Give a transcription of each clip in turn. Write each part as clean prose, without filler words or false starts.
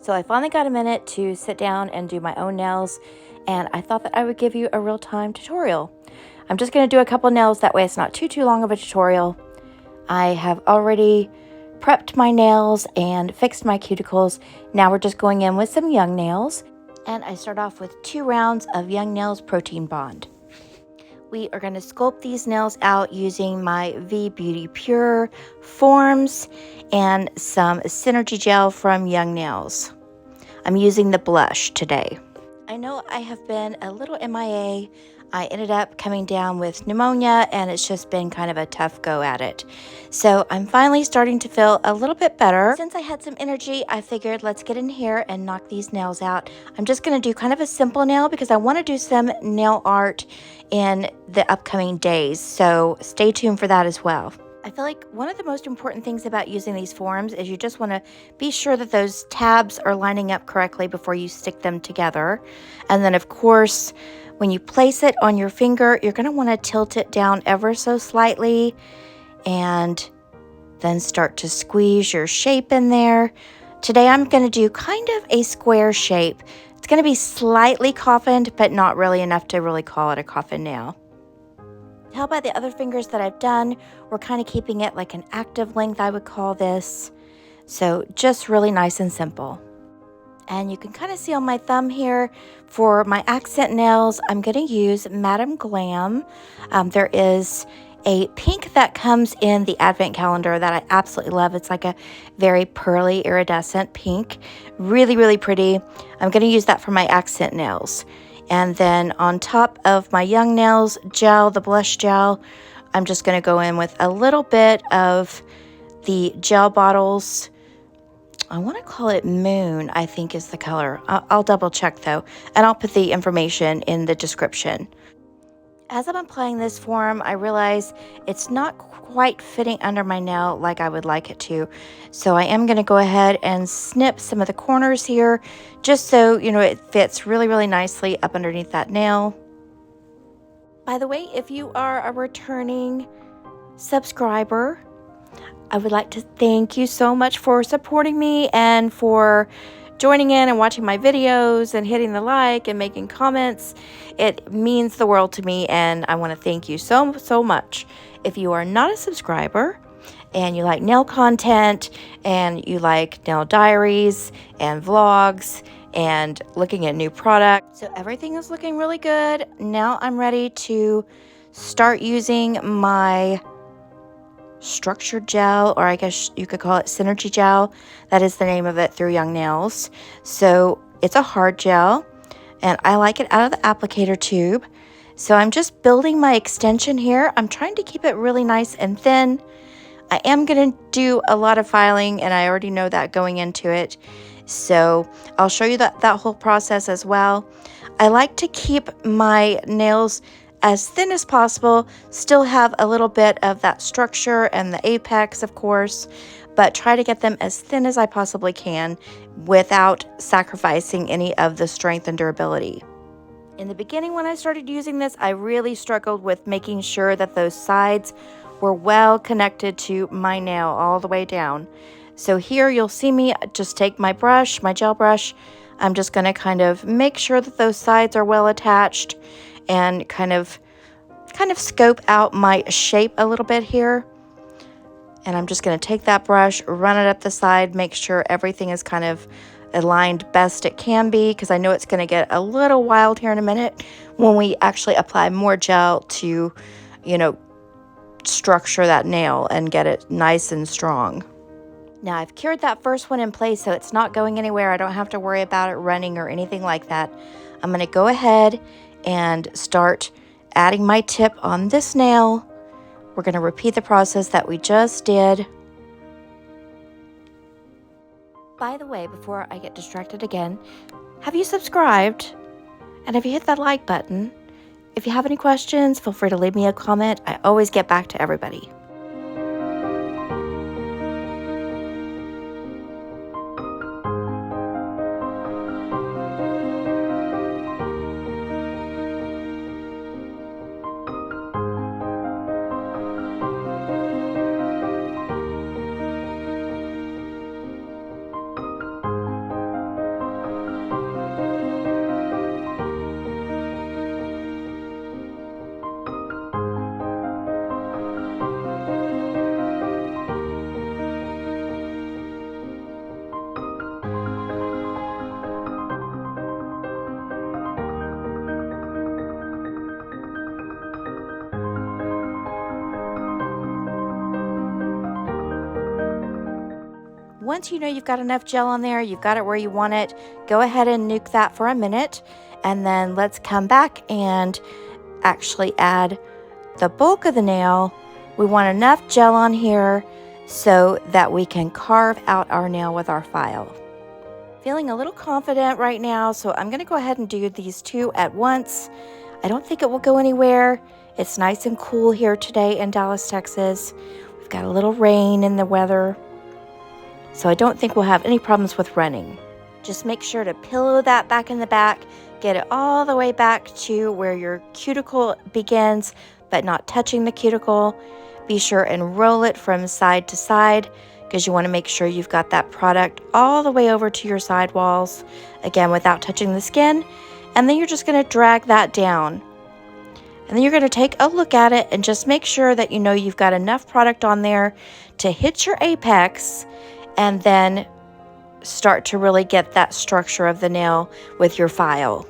So I finally got a minute to sit down and do my own nails, and I thought that I would give you a real-time tutorial. I'm just going to do a couple nails, that way it's not too long of a tutorial. I have already prepped my nails and fixed my cuticles. Now we're just going in with some Youngnails, and I start off with 2 rounds of Youngnails Protein Bond. We are going to sculpt these nails out using my VBeautyPure forms and some Synergy Gel from Youngnails. I'm using the blush today. I know I have been a little MIA. I ended up coming down with pneumonia, and it's just been kind of a tough go at it. So I'm finally starting to feel a little bit better. Since I had some energy, I figured let's get in here and knock these nails out. I'm just going to do kind of a simple nail because I want to do some nail art in the upcoming days. So stay tuned for that as well. I feel like one of the most important things about using these forms is you just want to be sure that those tabs are lining up correctly before you stick them together. And then of course, when you place it on your finger, you're going to want to tilt it down ever so slightly and then start to squeeze your shape in there. Today I'm going to do kind of a square shape. It's going to be slightly coffined, but not really enough to really call it a coffin nail. Tell by the other fingers that I've done, we're kind of keeping it like an active length, I would call this. So just really nice and simple. And you can kind of see on my thumb here, for my accent nails, I'm going to use Madam Glam. There is a pink that comes in the advent calendar that I absolutely love. It's like a very pearly iridescent pink. Really, really pretty. I'm going to use that for my accent nails. And then on top of my Youngnails gel, the blush gel, I'm just going to go in with a little bit of the Gel Bottles. I want to call it Moon, I think is the color. I'll double check though, and I'll put the information in the description. As I'm applying this form, I realize it's not quite fitting under my nail like I would like it to. So I am going to go ahead and snip some of the corners here, just so, you know, it fits really, really nicely up underneath that nail. By the way, if you are a returning subscriber, I would like to thank you so much for supporting me and for joining in and watching my videos and hitting the like and making comments. It means the world to me, and I want to thank you so much. If you are not a subscriber and you like nail content and you like nail diaries and vlogs and looking at new products, so everything is looking really good. Now I'm ready to start using my structured gel, or I guess you could call it Synergy Gel. That is the name of it through Youngnails. So it's a hard gel, and I like it out of the applicator tube. So I'm just building my extension here. I'm trying to keep it really nice and thin. I am going to do a lot of filing, and I already know that going into it. So I'll show you that whole process as well. I like to keep my nails as thin as possible, still have a little bit of that structure and the apex, of course, but try to get them as thin as I possibly can without sacrificing any of the strength and durability. In the beginning, when I started using this, I really struggled with making sure that those sides were well connected to my nail all the way down. So here you'll see me just take my brush, my gel brush. I'm just going to kind of make sure that those sides are well attached and kind of scope out my shape a little bit here. And I'm just going to take that brush, run it up the side, make sure everything is kind of aligned best it can be, because I know it's going to get a little wild here in a minute when we actually apply more gel to, you know, structure that nail and get it nice and strong. Now I've cured that first one in place, so it's not going anywhere. I don't have to worry about it running or anything like that. I'm going to go ahead and start adding my tip on this nail. We're going to repeat the process that we just did. By the way, before I get distracted again, have you subscribed? And have you hit that like button? If you have any questions, feel free to leave me a comment. I always get back to everybody. once you know you've got enough gel on there, you've got it where you want it, go ahead and nuke that for a minute. And then let's come back and actually add the bulk of the nail. We want enough gel on here so that we can carve out our nail with our file. Feeling a little confident right now, so I'm going to go ahead and do these two at once. I don't think it will go anywhere. It's nice and cool here today in Dallas, Texas. We've got a little rain in the weather, so I don't think we'll have any problems with running. Just make sure to pillow that back in the back, get it all the way back to where your cuticle begins, but not touching the cuticle. Be sure and roll it from side to side because you want to make sure you've got that product all the way over to your side walls, again, without touching the skin. And then you're just going to drag that down. And then you're going to take a look at it and just make sure that you know you've got enough product on there to hit your apex, and then start to really get that structure of the nail with your file.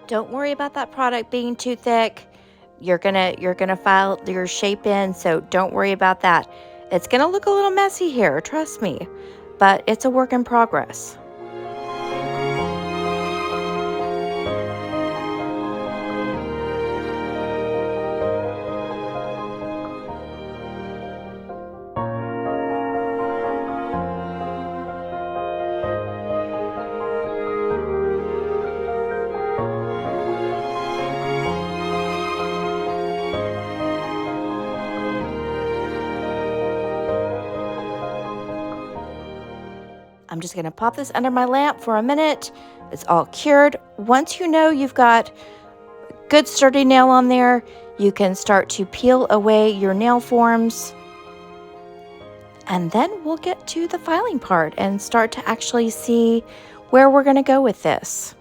Don't worry about that product being too thick. You're gonna file your shape in, so don't worry about that. It's gonna look a little messy here, trust me, but it's a work in progress. I'm just going to pop this under my lamp for a minute. It's all cured. Once you know you've got good sturdy nail on there, you can start to peel away your nail forms. And then we'll get to the filing part and start to actually see where we're going to go with this.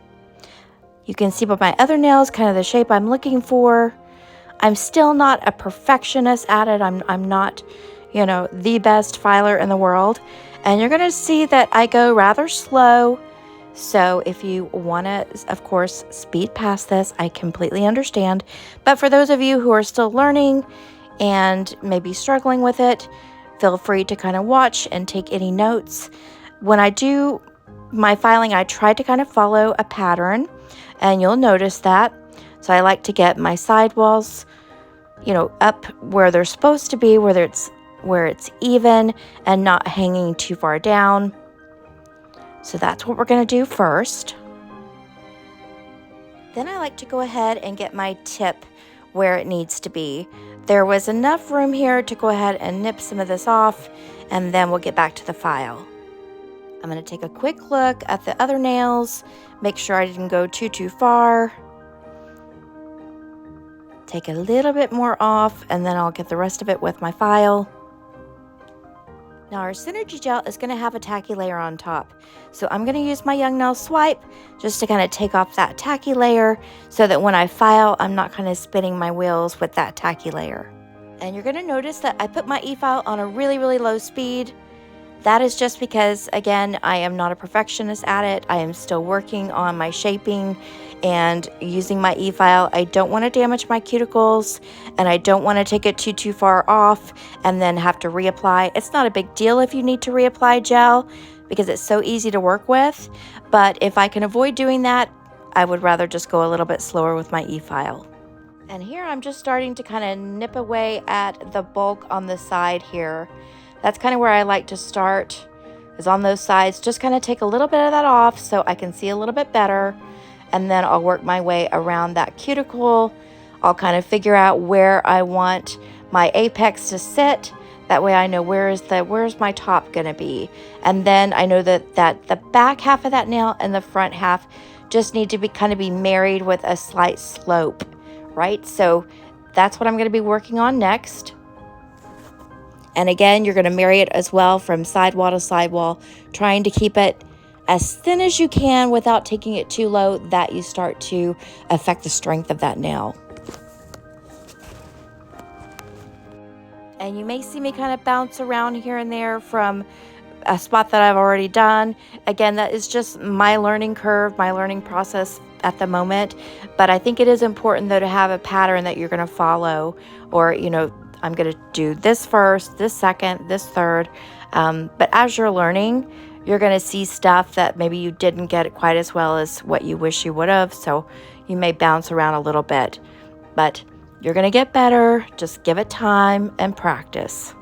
You can see by my other nails kind of the shape I'm looking for. I'm still not a perfectionist at it. I'm not, the best filer in the world. And you're going to see that I go rather slow. So if you want to, of course, speed past this, I completely understand. But for those of you who are still learning and maybe struggling with it, feel free to kind of watch and take any notes. When I do my filing, I try to kind of follow a pattern, and you'll notice that. So I like to get my sidewalls, up where they're supposed to be, where it's even and not hanging too far down. So that's what we're going to do first. Then I like to go ahead and get my tip where it needs to be. There was enough room here to go ahead and nip some of this off, and then we'll get back to the file. I'm going to take a quick look at the other nails, make sure I didn't go too far. Take a little bit more off, and then I'll get the rest of it with my file. Now our Synergy gel is going to have a tacky layer on top. So I'm going to use my Youngnails swipe just to kind of take off that tacky layer so that when I file, I'm not kind of spinning my wheels with that tacky layer. And you're going to notice that I put my e-file on a really low speed. That is just because, again, I am not a perfectionist at it. I am still working on my shaping and using my e-file. I don't want to damage my cuticles, and I don't want to take it too far off and then have to reapply. It's not a big deal if you need to reapply gel because it's so easy to work with. But if I can avoid doing that, I would rather just go a little bit slower with my e-file. And here I'm just starting to kind of nip away at the bulk on the side here. That's kind of where I like to start, is on those sides. Just kind of take a little bit of that off so I can see a little bit better. And then I'll work my way around that cuticle. I'll kind of figure out where I want my apex to sit. That way I know where's my top going to be. And then I know that the back half of that nail and the front half just need to be married with a slight slope, right? So that's what I'm going to be working on next. And again, you're going to marry it as well from sidewall to sidewall, trying to keep it as thin as you can without taking it too low that you start to affect the strength of that nail. And you may see me kind of bounce around here and there from a spot that I've already done. Again, that is just my learning curve, my learning process at the moment, but I think it is important though to have a pattern that you're going to follow, or, you know, I'm going to do this first, this second, this third. But as you're learning, you're going to see stuff that maybe you didn't get it quite as well as what you wish you would have. So you may bounce around a little bit, but you're going to get better. Just give it time and practice.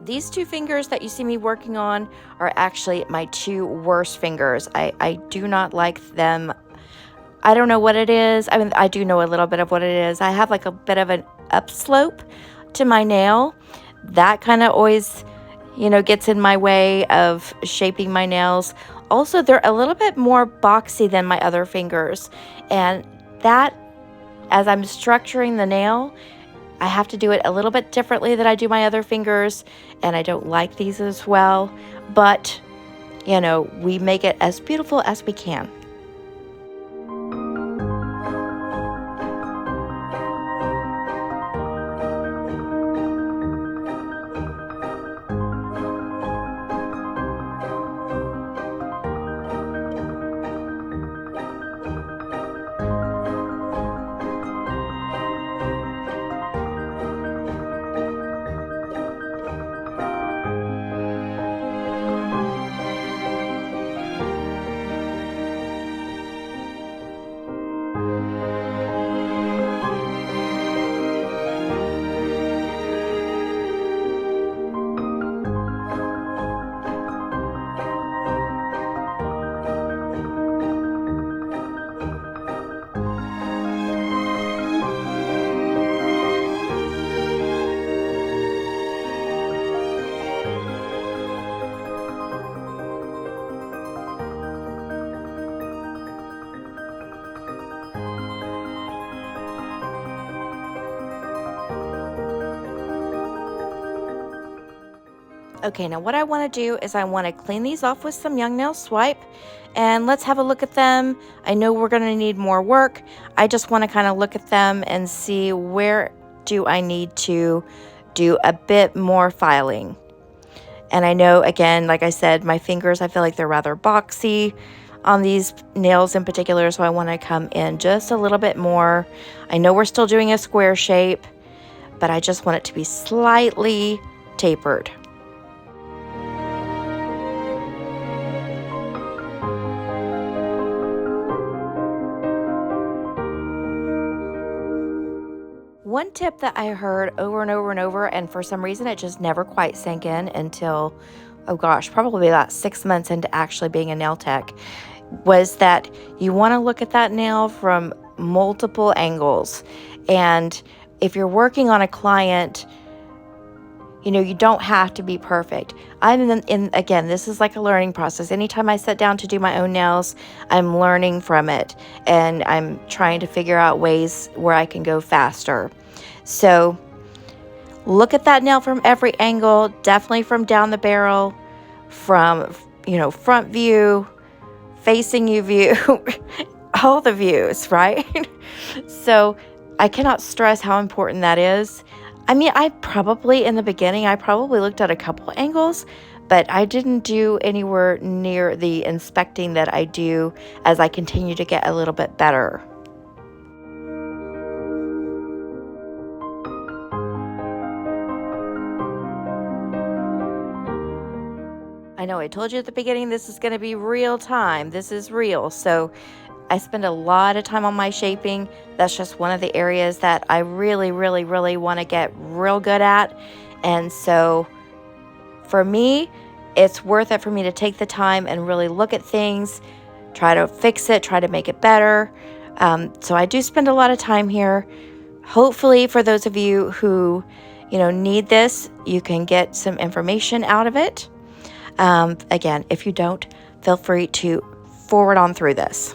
These two fingers that you see me working on are actually my two worst fingers. I do not like them. I don't know what it is. I mean, I do know a little bit of what it is. I have like a bit of an upslope to my nail. That kind of always, you know, gets in my way of shaping my nails. Also, they're a little bit more boxy than my other fingers. And that, as I'm structuring the nail, I have to do it a little bit differently than I do my other fingers, and I don't like these as well, but, you know, we make it as beautiful as we can. Okay, now what I want to do is I want to clean these off with some Youngnails Swipe, and let's have a look at them. I know we're going to need more work. I just want to kind of look at them and see where do I need to do a bit more filing. And I know, again, like I said, my fingers, I feel like they're rather boxy on these nails in particular, so I want to come in just a little bit more. I know we're still doing a square shape, but I just want it to be slightly tapered. One tip that I heard over and over and over, and for some reason it just never quite sank in until, oh gosh, probably about 6 months into actually being a nail tech, was that you want to look at that nail from multiple angles. And if you're working on a client, you know, you don't have to be perfect. Again, this is like a learning process. Anytime I sit down to do my own nails, I'm learning from it, and I'm trying to figure out ways where I can go faster. So look at that nail from every angle, definitely from down the barrel, from, you know, front view, facing you view, all the views, right? So I cannot stress how important that is. I mean, in the beginning, I probably looked at a couple angles, but I didn't do anywhere near the inspecting that I do as I continue to get a little bit better. I know I told you at the beginning this is going to be real time. This is real. So I spend a lot of time on my shaping. That's just one of the areas that I really, really, really want to get real good at. And so for me, it's worth it for me to take the time and really look at things, try to fix it, try to make it better. So I do spend a lot of time here. Hopefully for those of you who, need this, you can get some information out of it. Again, if you don't, feel free to forward on through this.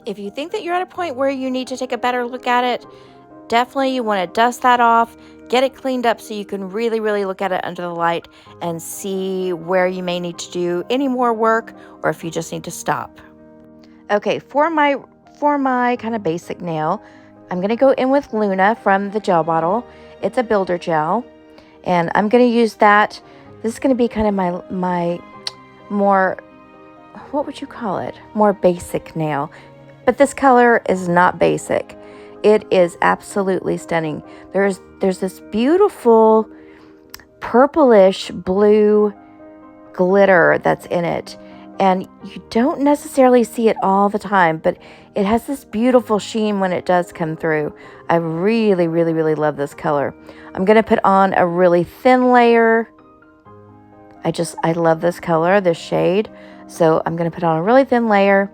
If you think that you're at a point where you need to take a better look at it, definitely you want to dust that off, get it cleaned up so you can really, really look at it under the light and see where you may need to do any more work or if you just need to stop. Okay, for my kind of basic nail, I'm going to go in with Luna from the gel bottle. It's a builder gel, and I'm going to use that. This is going to be kind of my more, what would you call it? More basic nail. But this color is not basic. It is absolutely stunning. There's this beautiful purplish blue glitter that's in it. And you don't necessarily see it all the time, but it has this beautiful sheen when it does come through. I really, really, really love this color. I'm going to put on a really thin layer. I love this color, this shade. So I'm going to put on a really thin layer.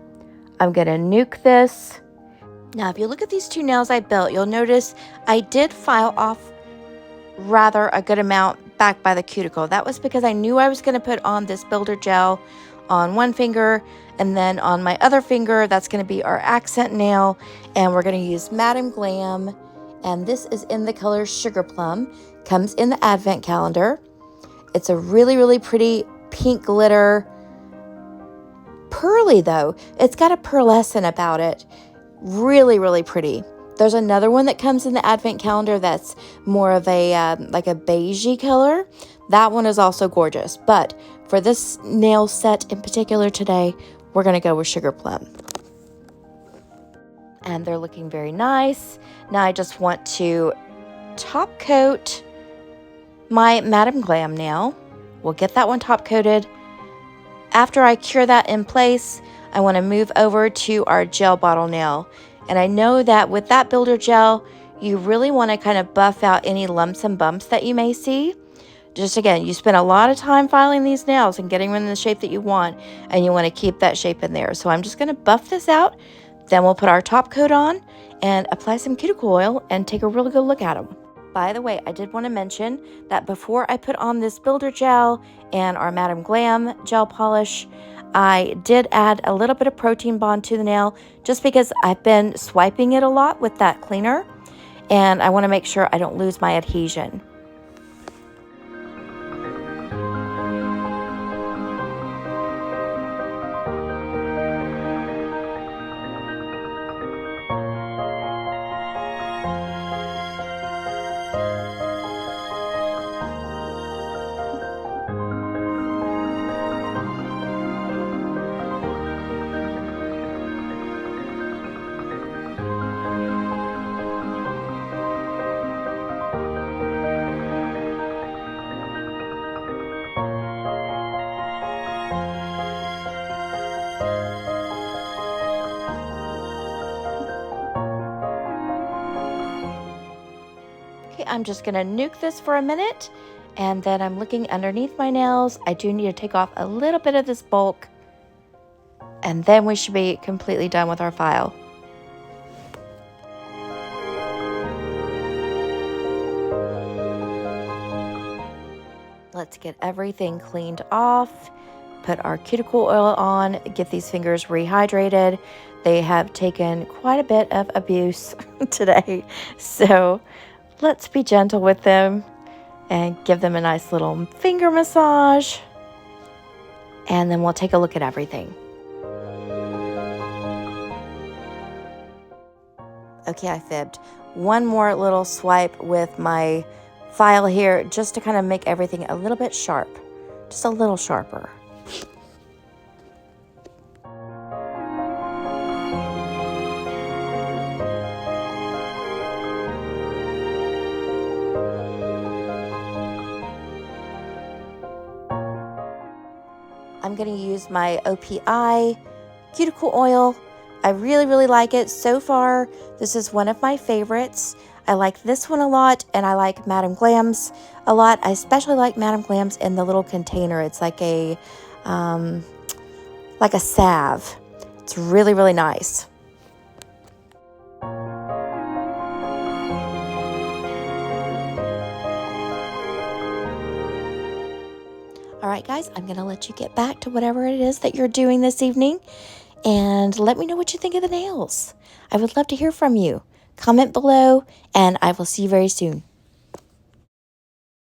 I'm going to nuke this. Now, if you look at these two nails I built, you'll notice I did file off rather a good amount back by the cuticle. That was because I knew I was going to put on this builder gel on one finger, and then on my other finger, that's going to be our accent nail, and we're going to use Madame Glam, and this is in the color Sugar Plum. Comes in the advent calendar. It's a really, really pretty pink glitter. Pearly though, it's got a pearlescent about it. Really, really pretty. There's another one that comes in the advent calendar that's more of a like a beigey color. That one is also gorgeous, but for this nail set in particular today, we're going to go with Sugar Plum. And they're looking very nice. Now I just want to top coat my Madame Glam nail. We'll get that one top coated. After I cure that in place, I want to move over to our gel bottle nail. And I know that with that builder gel, you really want to kind of buff out any lumps and bumps that you may see. Just again, you spend a lot of time filing these nails and getting them in the shape that you want, and you want to keep that shape in there. So I'm just going to buff this out. Then we'll put our top coat on and apply some cuticle oil and take a really good look at them. By the way, I did want to mention that before I put on this builder gel and our Madame Glam gel polish, I did add a little bit of protein bond to the nail just because I've been swiping it a lot with that cleaner, and I want to make sure I don't lose my adhesion. I'm just gonna nuke this for a minute, and then I'm looking underneath my nails. I do need to take off a little bit of this bulk, and then we should be completely done with our file. Let's get everything cleaned off, put our cuticle oil on, get these fingers rehydrated. They have taken quite a bit of abuse today, so let's be gentle with them and give them a nice little finger massage, and then we'll take a look at everything. Okay, I fibbed. One more little swipe with my file here just to kind of make everything a little bit sharp, just a little sharper. I'm going to use my OPI cuticle oil. I really like it. So far, this is one of my favorites. I like this one a lot, and I like Madame Glam's a lot. I especially like Madame Glam's in the little container. It's like a salve. It's really nice. All right, guys, I'm going to let you get back to whatever it is that you're doing this evening, and let me know what you think of the nails. I would love to hear from you. Comment below, and I will see you very soon.